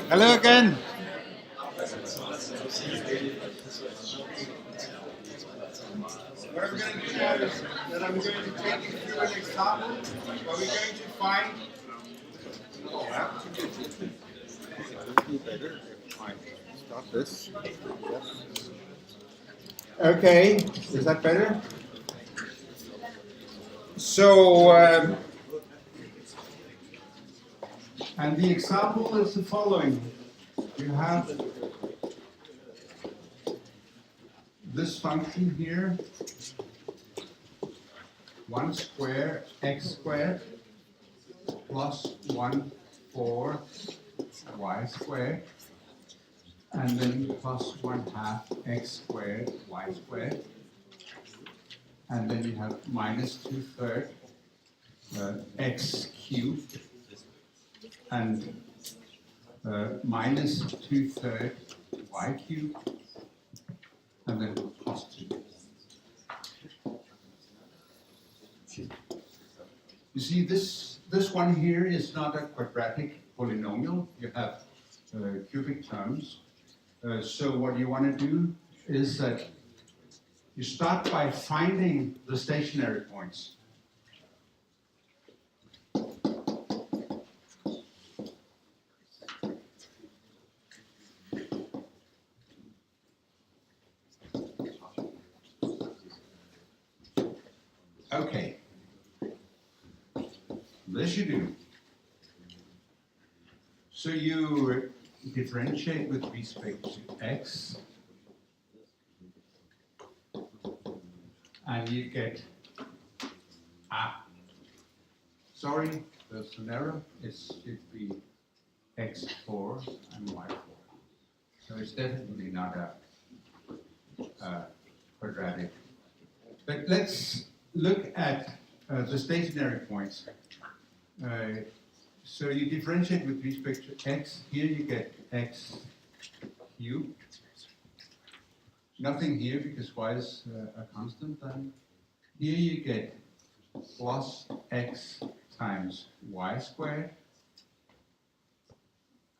Hello again. What I'm going to do now is that I'm going to take you through an example where we're going to find. Stop this. Okay, is that better? So, and the example is the following. You have this function here, 1 square x squared plus 1 4 y squared, and then plus 1/2 x squared y squared, and then you have minus 2/3 x cubed, and minus 2/3 y cubed, and then plus 2. You see, this one here is not a quadratic polynomial. You have cubic terms. So what you want to do is that you start by finding the stationary points. Okay. This you do. So you differentiate with respect to x, and you get, sorry, there's an error. It should be x4 and y4. So it's definitely not a quadratic. But let's look at the stationary points. So you differentiate with respect to x. Here you get x cubed. Nothing here because y is a constant. Then here you get plus x times y squared.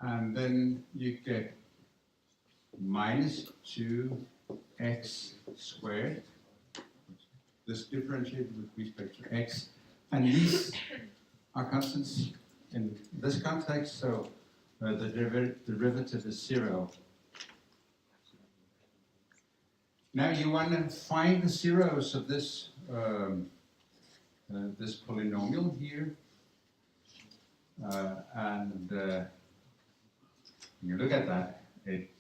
And then you get minus 2x squared. This differentiated with respect to x. And these are constants in this context, so the derivative is 0. Now you want to find the zeros of this this polynomial here, and when you look at that, it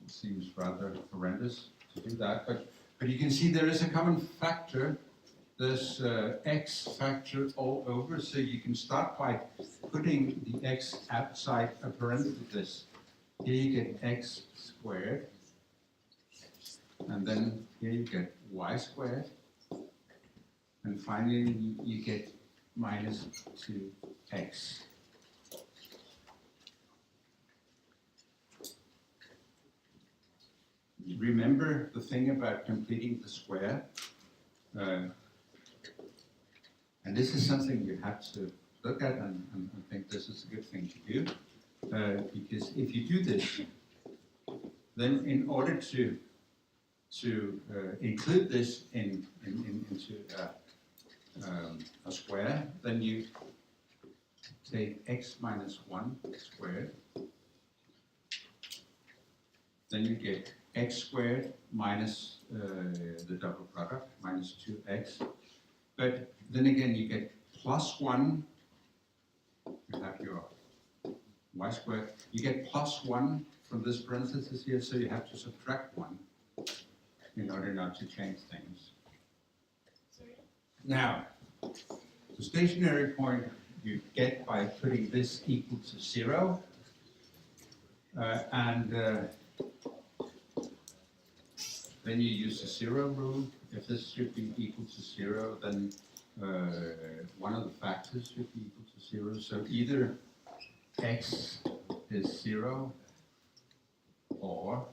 seems rather horrendous to do that, but you can see there is a common factor. There's x factor all over, so you can start by putting the x outside a parenthesis. Here you get x squared, and then here you get y squared, and finally you get minus 2x. Remember the thing about completing the square? And this is something you have to look at and think this is a good thing to do. Because if you do this, then in order to include this into a square, then you take x minus 1 squared. Then you get x squared minus the double product, minus 2x. But then again, you get plus 1. You have your y squared. You get plus 1 from this parenthesis here, so you have to subtract 1 in order not to change things. Now, the stationary point you get by putting this equal to 0, and then you use the 0 rule. If this should be equal to 0, then one of the factors should be equal to 0. So either x is 0 or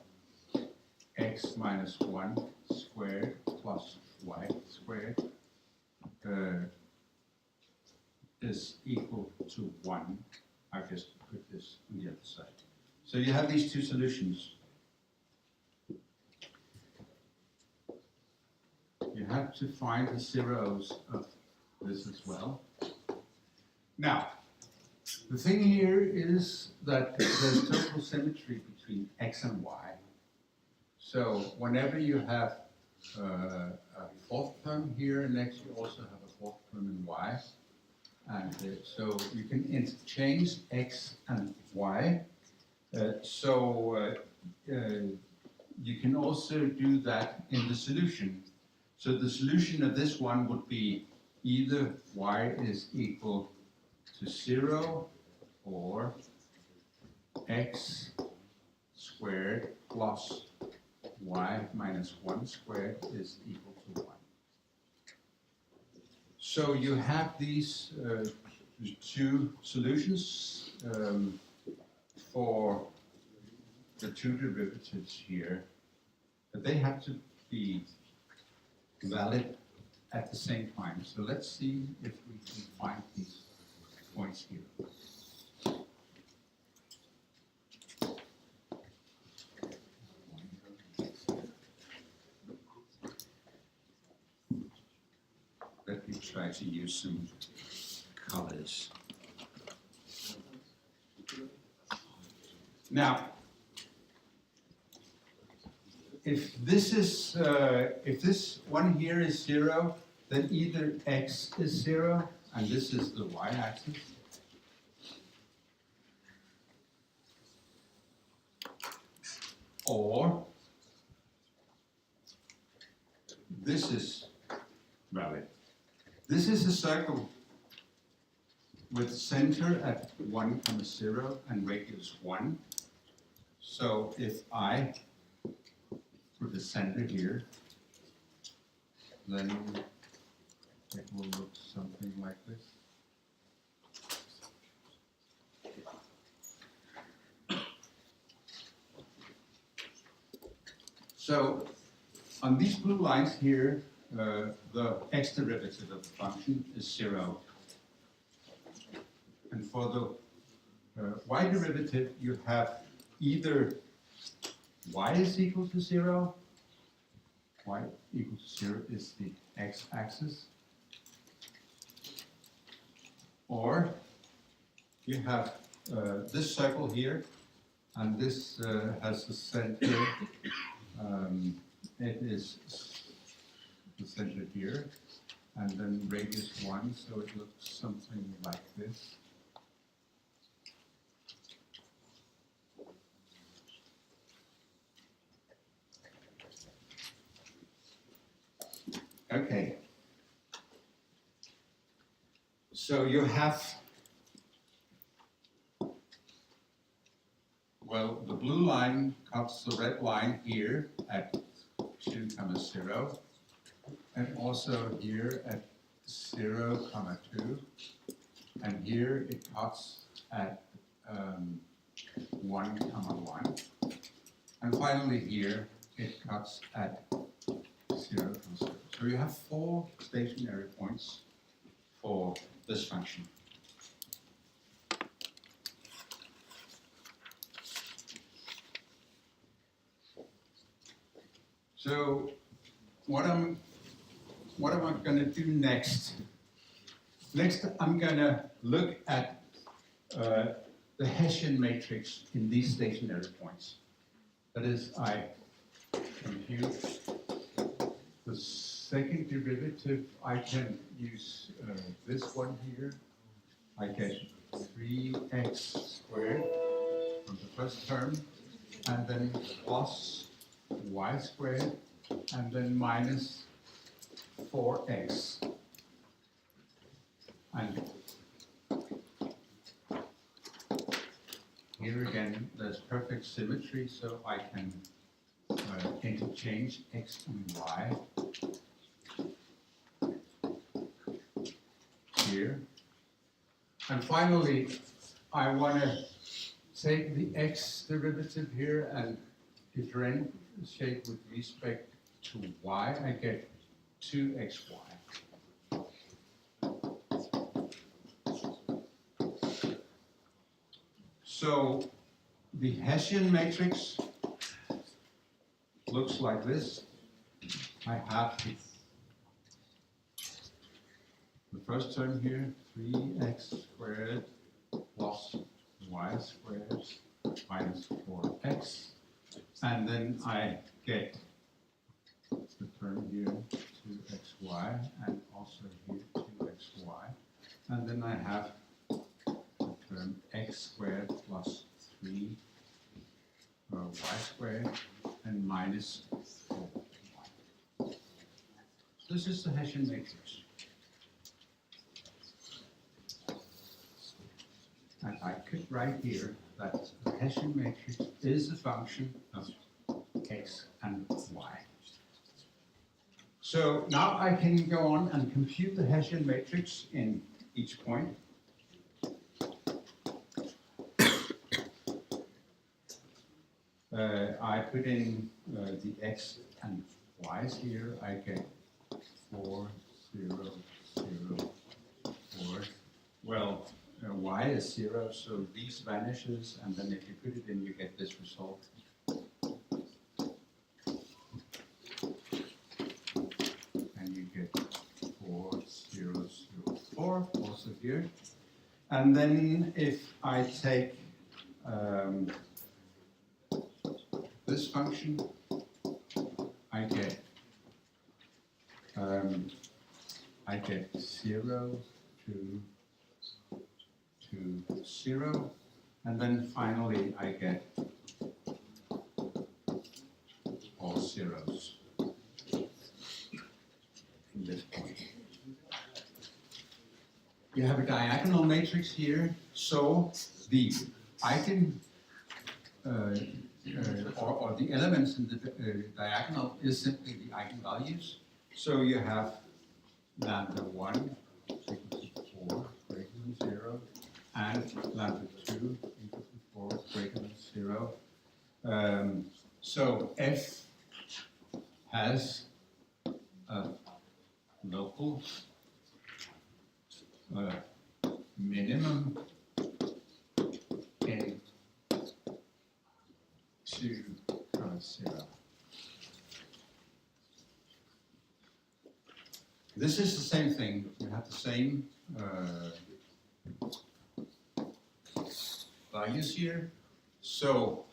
x minus 1 squared plus y squared is equal to 1. I just put this on the other side. So you have these two solutions. You have to find the zeros of this as well. Now, the thing here is that there's total symmetry between x and y. So whenever you have a fourth term here, and next you also have a fourth term in y. And so you can interchange x and y. You can also do that in the solution. So the solution of this one would be either y is equal to 0 or x squared plus y minus 1 squared is equal to 1. So you have these two solutions for the two derivatives here, but they have to be valid at the same time. So let's see if we can find these points here. Let me try to use some colors. Now, if this one here is 0, then either x is 0, and this is the y-axis, or this is valid. This is a circle with center at 1, 0 and radius 1. So if I put the center here, then it will look something like this. So on these blue lines here, the x derivative of the function is 0. And for the y derivative, you have either y is equal to 0, y equal to 0 is the x-axis, or you have this circle here, and this has a center, it is the center here, and then radius 1, so it looks something like this. Okay. So you have, well, the blue line cuts the red line here at 2, 0, and also here at 0, 2, and here it cuts at 1, 1, and finally here it cuts at 0, 0. So you have 4 stationary points for this function. So what am I going to do next? Next, I'm going to look at the Hessian matrix in these stationary points. That is, I compute the second derivative. I can use this one here. I get 3x squared from the first term, and then plus y squared, and then minus 4x. And here again, there's perfect symmetry, so I can interchange x and y here. And finally, I want to take the x derivative here and differentiate with respect to y. I get 2xy. So the Hessian matrix looks like this. I have the first term here, 3x squared plus y squared minus 4x. And then I get the term here, 2xy, and also here, 2xy. And then I have the term x squared plus 3y squared and minus 4y. This is the Hessian matrix. And I could write here that the Hessian matrix is a function of x and y. So now I can go on and compute the Hessian matrix in each point. I put in the x and y's here. I get 4, 0, 0, 4. Well, y is 0, so these vanishes, and then if you put it in, you get this result. And you get 4, 0, 0, 4, also here. And then if I take this function, I get 0 to 0, and then finally I get all zeros in this point. You have a diagonal matrix here, so the eigen or the elements in the diagonal is simply the eigenvalues. So you have lambda 1 equal to 4 greater than 0, and lambda 2 equal to 4 greater than 0. So F has a local minimum in 2, 0. This is the same thing. You have the same values here. So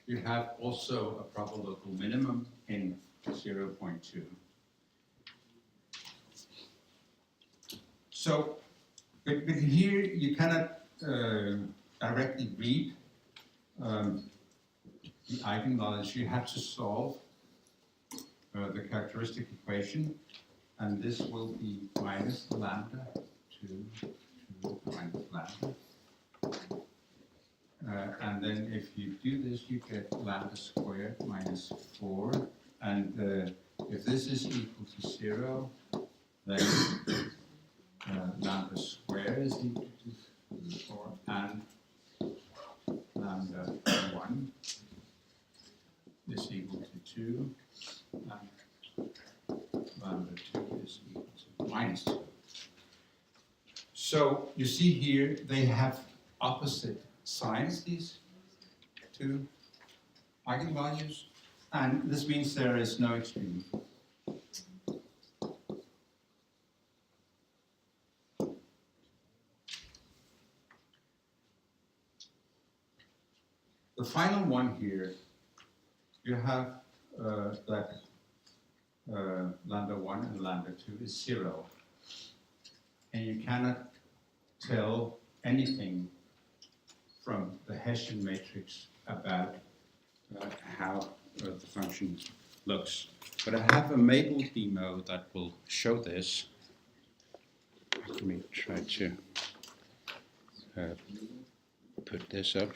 you have also a proper local minimum in 0.2. So, but here you cannot directly read the eigenvalues. You have to solve the characteristic equation, and this will be minus lambda 2 minus lambda. And then if you do this, you get lambda squared minus 4. And if this is equal to 0, then lambda squared is equal to 4, and lambda 1 is equal to 2, and lambda 2 is equal to minus 2. So you see here they have opposite signs, these two eigenvalues, and this means there is no extreme. The final one here, you have that lambda 1 and lambda 2 is 0, and you cannot tell anything from the Hessian matrix about how the function looks. But I have a Maple demo that will show this. Let me try to put this up.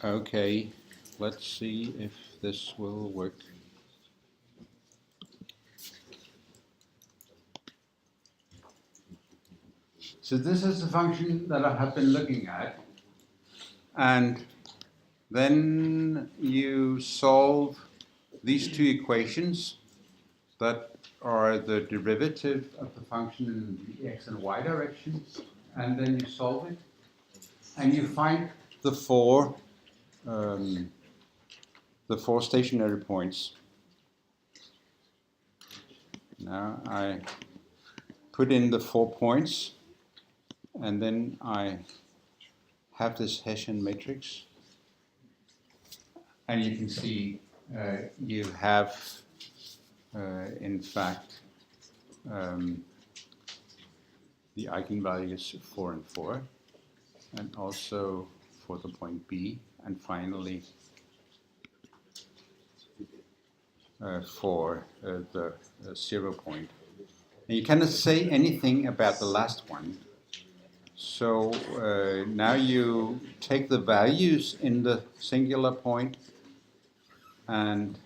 Okay, let's see if this will work. So this is the function that I have been looking at, and then you solve these two equations that are the derivative of the function in the x and y directions, and then you solve it, and you find the four stationary points. Now I put in the 4 points, and then I have this Hessian matrix, and you can see you have, in fact, the eigenvalues 4 and 4, and also for the point B, and finally for the 0 point. And you cannot say anything about the last one. So now you take the values in the singular point, and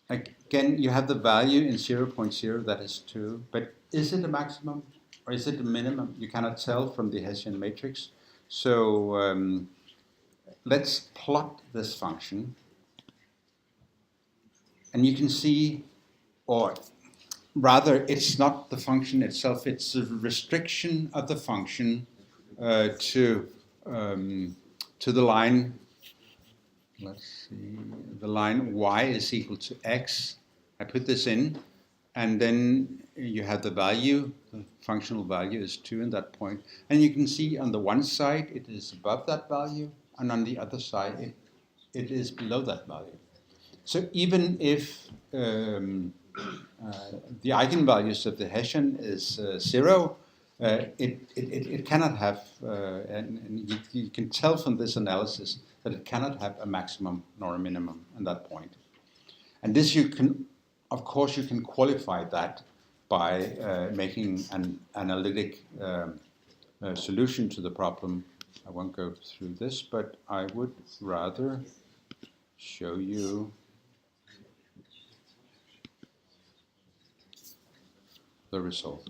again you have the value in 0.0, that is 2, but is it a maximum or is it a minimum? You cannot tell from the Hessian matrix. So let's plot this function, and you can see, or rather, it's not the function itself, it's the restriction of the function to the line, let's see, the line y is equal to x. I put this in, and then you have the value, the functional value is 2 in that point. And you can see on the one side it is above that value, and on the other side it is below that value. So even if the eigenvalues of the Hessian is 0, it cannot have, and you can tell from this analysis that it cannot have a maximum nor a minimum at that point. And this you can, of course, you can qualify that by making an analytic solution to the problem. I won't go through this, but I would rather show you the result.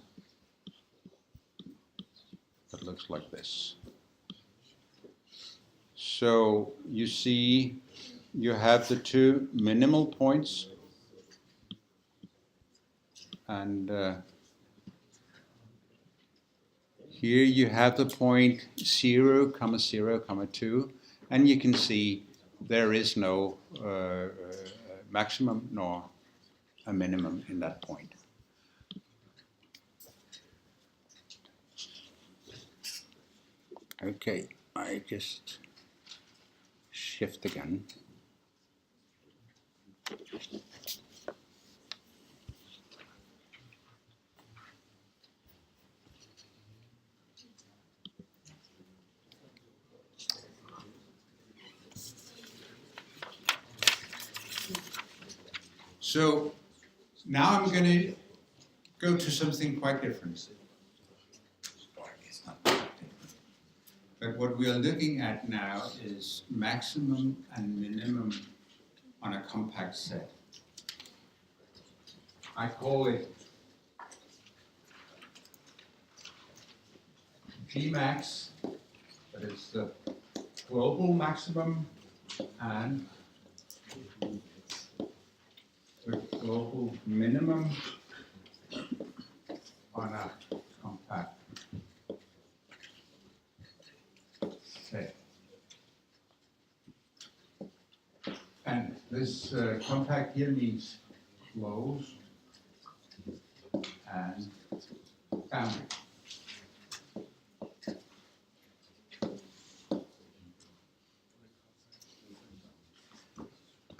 That looks like this. So you see you have the two minimal points, and here you have the point 0, 0, 2, and you can see there is no maximum nor a minimum in that point. Okay, I just shift again. So now I'm going to go to something quite different. But what we are looking at now is maximum and minimum on a compact set. I call it Gmax, that is the global maximum, and the global minimum on a compact set. And this compact here means closed and boundary.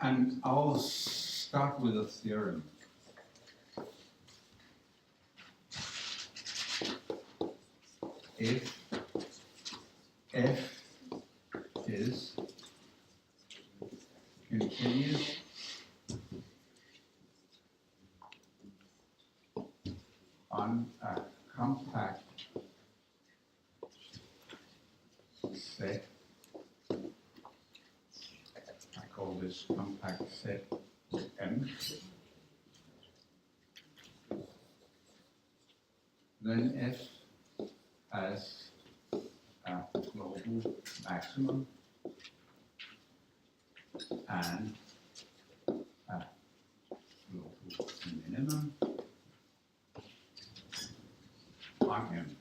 And I'll start with a theorem. If f is continuous on a compact set set M, then F has a global maximum and a global minimum on M.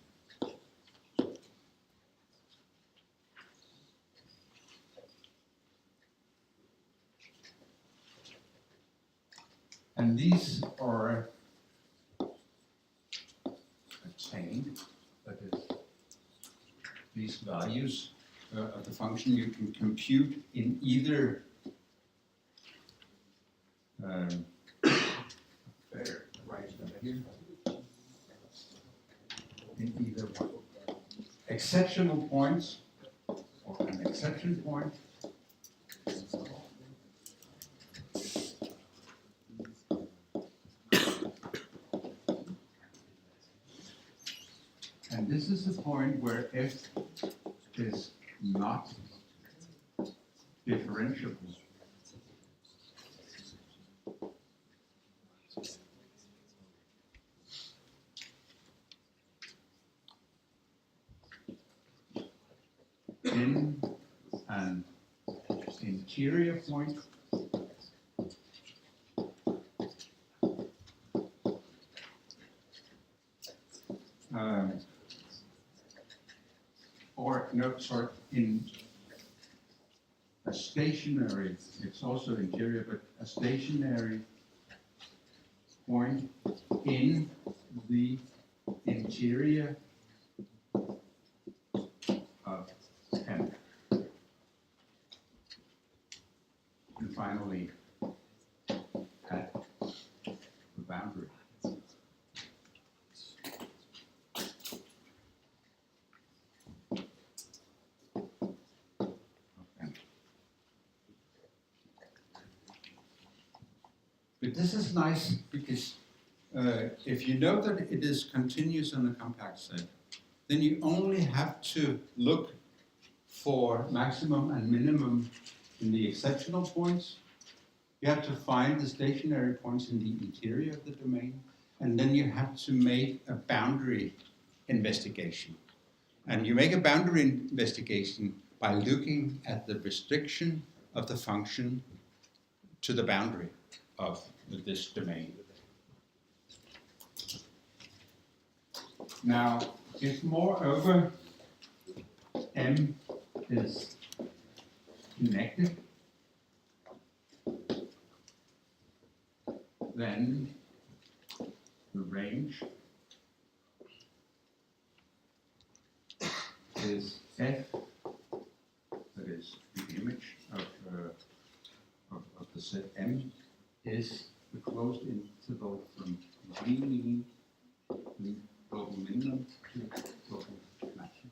And these are attained, that is, these values of the function you can compute in either in either one. Exceptional points, or an exception point, and this is the point where f is not differentiable. In an interior point, or no, sorry, in a stationary, it's also interior, but a stationary point in the interior of M. And finally, at the boundary. But this is nice because if you know that it is continuous in a compact set, then you only have to look for maximum and minimum in the exceptional points. You have to find the stationary points in the interior of the domain, and then you have to make a boundary investigation. And you make a boundary investigation by looking at the restriction of the function to the boundary of this domain. Now, if moreover M is connected, then the range is F, that is the image of the set M, is the closed interval from G mean, the global minimum, to global maximum.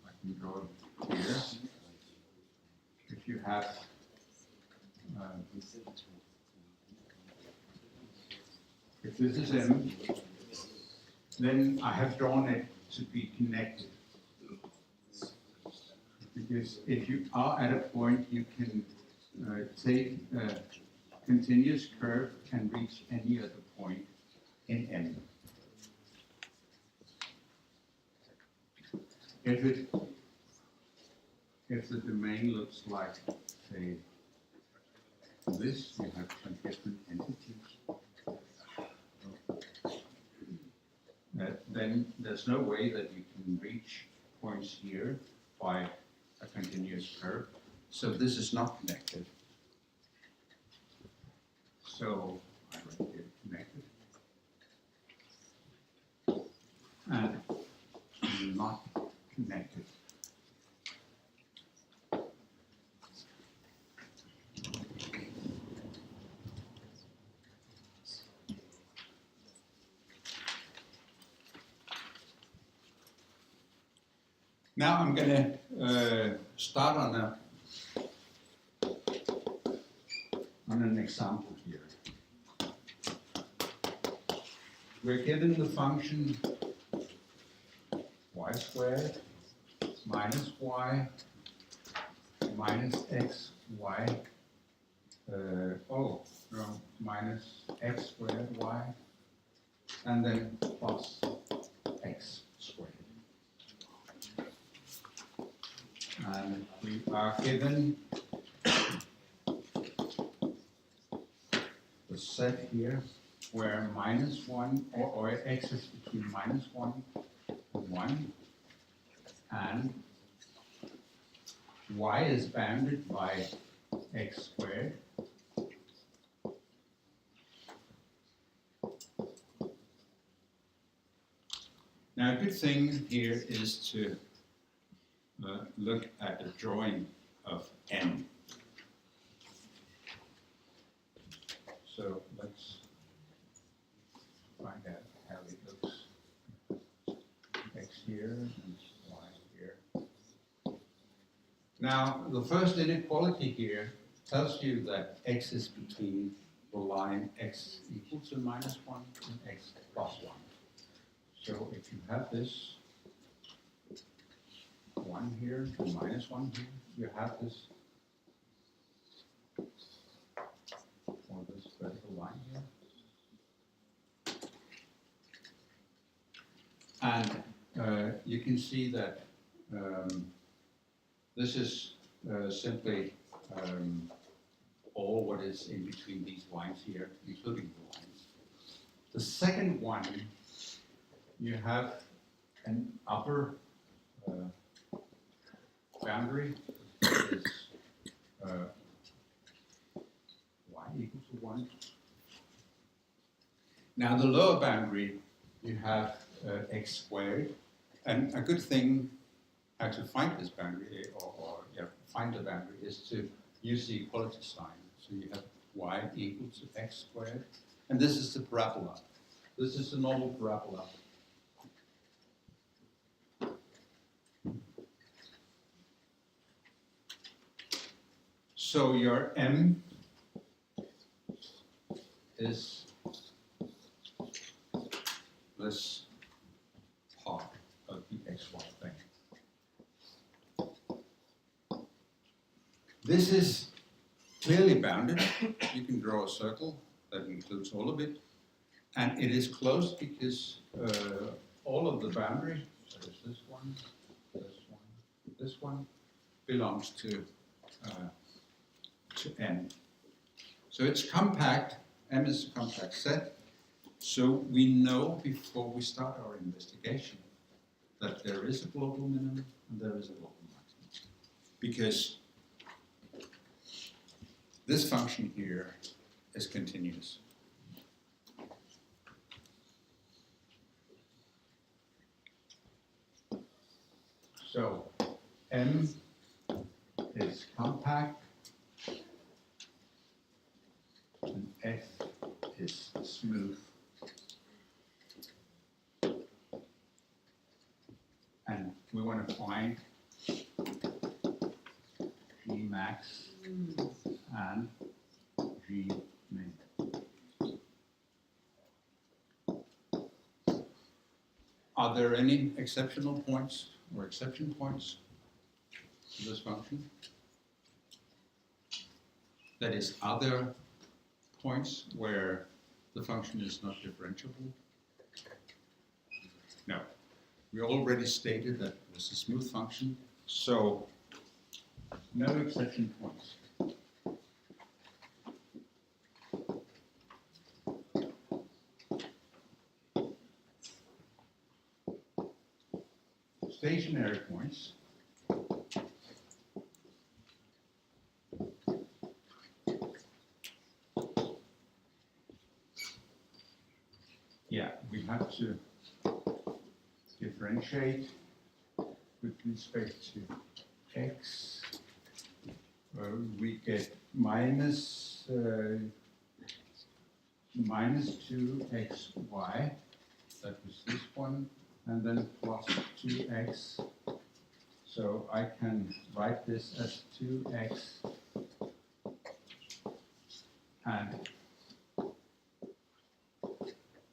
I can draw it here. If you have if this is M, then I have drawn it to be connected. Because if you are at a point, you can take a continuous curve and reach any other point in M. If the domain looks like, say, this, you have some different entities. Then there's no way that you can reach points here by a continuous curve. So this is not connected. So I write here connected. And not connected. Now I'm going to start on an example here. We're given the function y squared minus y minus x, y, minus x squared y, and then plus x squared. And we are given the set here where minus 1, or x is between minus 1 and 1, and y is bounded by x squared. Now, a good thing here is to look at a drawing of M. So let's find out how it looks. X here and y here. Now, the first inequality here tells you that x is between the line x equals to minus 1 and x plus 1. So if you have this 1 here and minus 1 here, you have this, or this vertical line here. And you can see that this is simply all what is in between these lines here, including the lines. The second one, you have an upper boundary is y equals to 1. Now the lower boundary, you have x squared, and a good thing how to find this boundary, find the boundary, is to use the equality sign. So you have y equals to x squared, and this is the parabola. This is the normal parabola. So your M is this part of the xy thing. This is clearly bounded. You can draw a circle that includes all of it. And it is closed because all of the boundary, so there's this one, this one, belongs to M. So it's compact. M is a compact set. So we know before we start our investigation that there is a global minimum and there is a global maximum. Because this function here is continuous. So M is compact and F is smooth. And we want to find G max and G min. Are there any exceptional points or exception points to this function? That is, are there points where the function is not differentiable? No. We already stated that it was a smooth function, so no exception points. Stationary points. Yeah, we have to differentiate with respect to x. We get minus 2xy, that was this one, and then plus 2x. So I can write this as 2x, and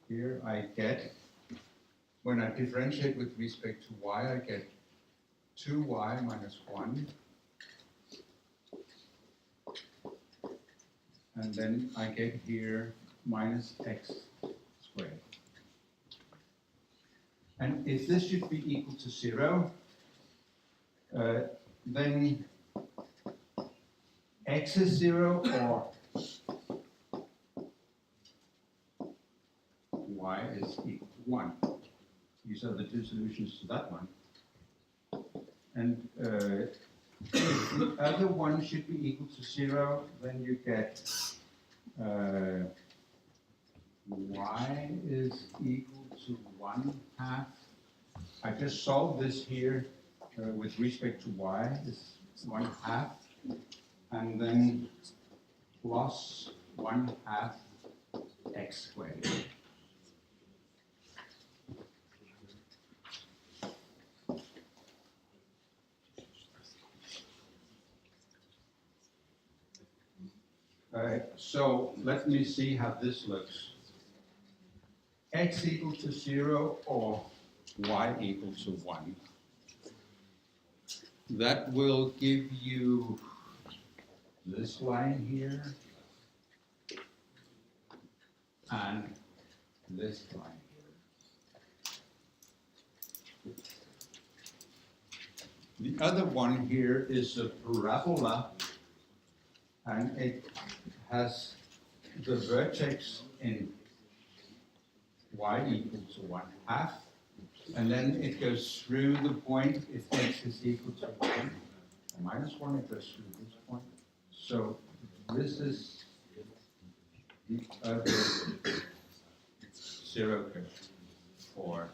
here I get, when I differentiate with respect to y, I get 2y minus 1 and then I get here minus x squared. And if this should be equal to 0, then x is 0 or y is equal to 1. These are the two solutions to that one. And if the other one should be equal to 0, then you get y is equal to 1/2. I just solved this here with respect to y, is 1/2, and then plus 1/2 x squared. So let me see how this looks. X equal to 0 or y equal to 1. That will give you this line here and this line here. The other one here is a parabola, and it has the vertex in y equal to 1/2, and then it goes through the point if x is equal to 1 or minus 1, it goes through this point. So this is the other 0 curve for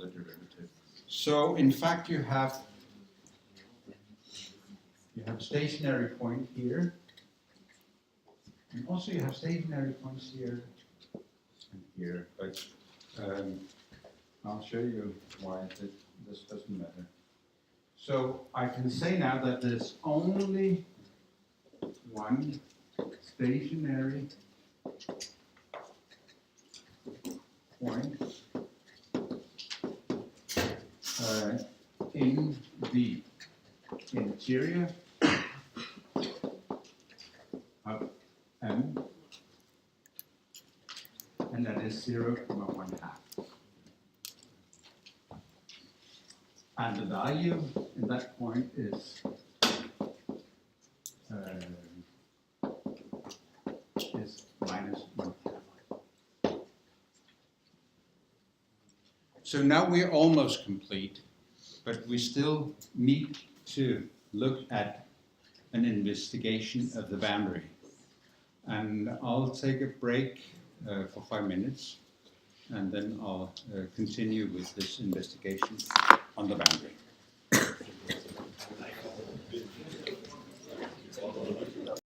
the derivative. So in fact you have a stationary point here, and also you have stationary points here and here, but I'll show you why this doesn't matter. So I can say now that there's only one stationary point in the interior of M, and that is 0,1/2. And the value in that point is minus 1/2. So now we're almost complete, but we still need to look at an investigation of the boundary. And I'll take a break for 5 minutes, and then I'll continue with this investigation on the boundary.